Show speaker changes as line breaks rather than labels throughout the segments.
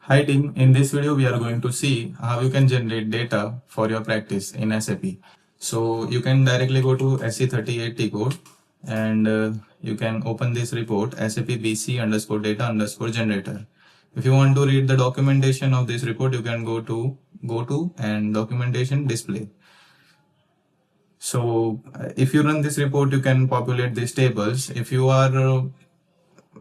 Hi team, in this video we are going to see how you can generate data for your practice in SAP. So you can directly go to SC38T code and you can open this report SAP BC underscore data underscore generator. If you want to read the documentation of this report, you can go to and documentation display. So if you run this report, you can populate these tables. If you are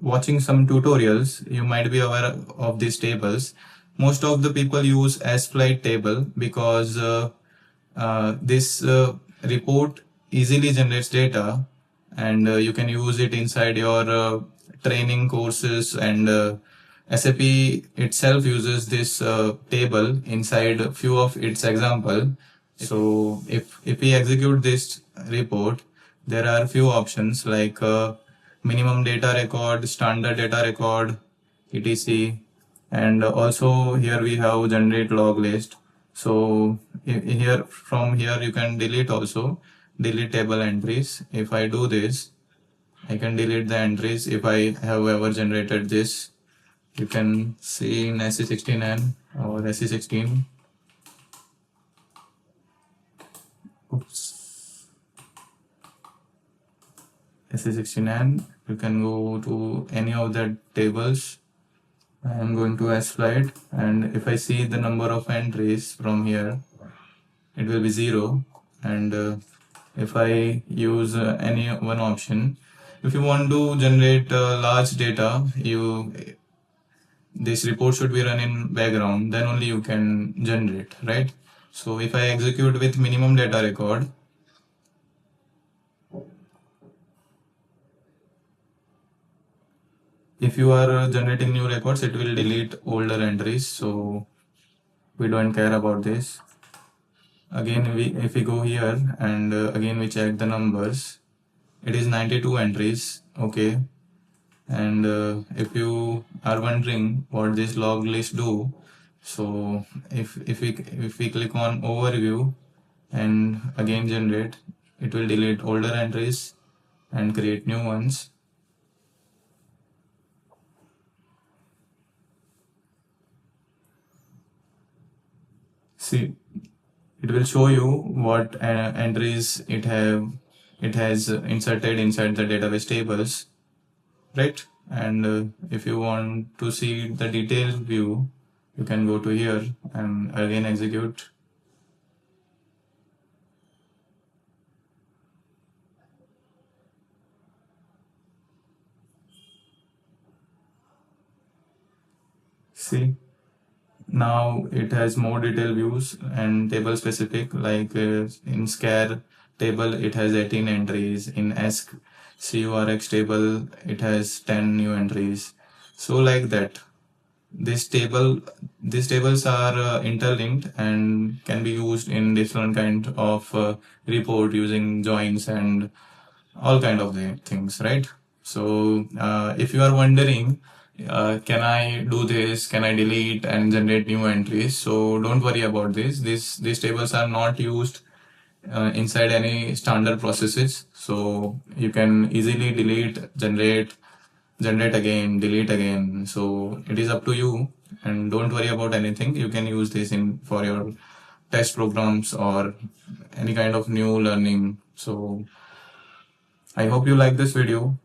watching some tutorials, you might be aware of these tables. Most of the people use S-Flight table because this report easily generates data and you can use it inside your training courses, and SAP itself uses this table inside a few of its example. So if we execute this report, there are few options like minimum data record, standard data record, etc. And also here we have generate log list. So from here you can delete table entries. If I do this, I can delete the entries if I have ever generated this. You can see in SC16N or SC16. Oops. SC16N, you can go to any of the tables. I am going to S-Flight, and if I see the number of entries from here, it will be 0. And if I use any one option, if you want to generate large data, this report should be run in background, then only you can generate, right? So if I execute with minimum data record, if you are generating new records, it will delete older entries, so we don't care about this. Again, if we go here and again we check the numbers, it is 92 entries, okay. And if you are wondering what this log list do, so if we click on overview and again generate, it will delete older entries and create new ones. See, it will show you what entries it has inserted inside the database tables, right? And if you want to see the detailed view, you can go to here and again execute. See, now it has more detailed views and table specific, like in SCAR table it has 18 entries, in ESC CURX table it has 10 new entries. So like that, these tables are interlinked and can be used in different kind of report using joins and all kind of things, right? So if you are wondering, can I do this? Can I delete and generate new entries? So don't worry about this. These tables are not used inside any standard processes. So you can easily delete, generate again, delete again. So it is up to you, and don't worry about anything. You can use this in for your test programs or any kind of new learning. So I hope you like this video.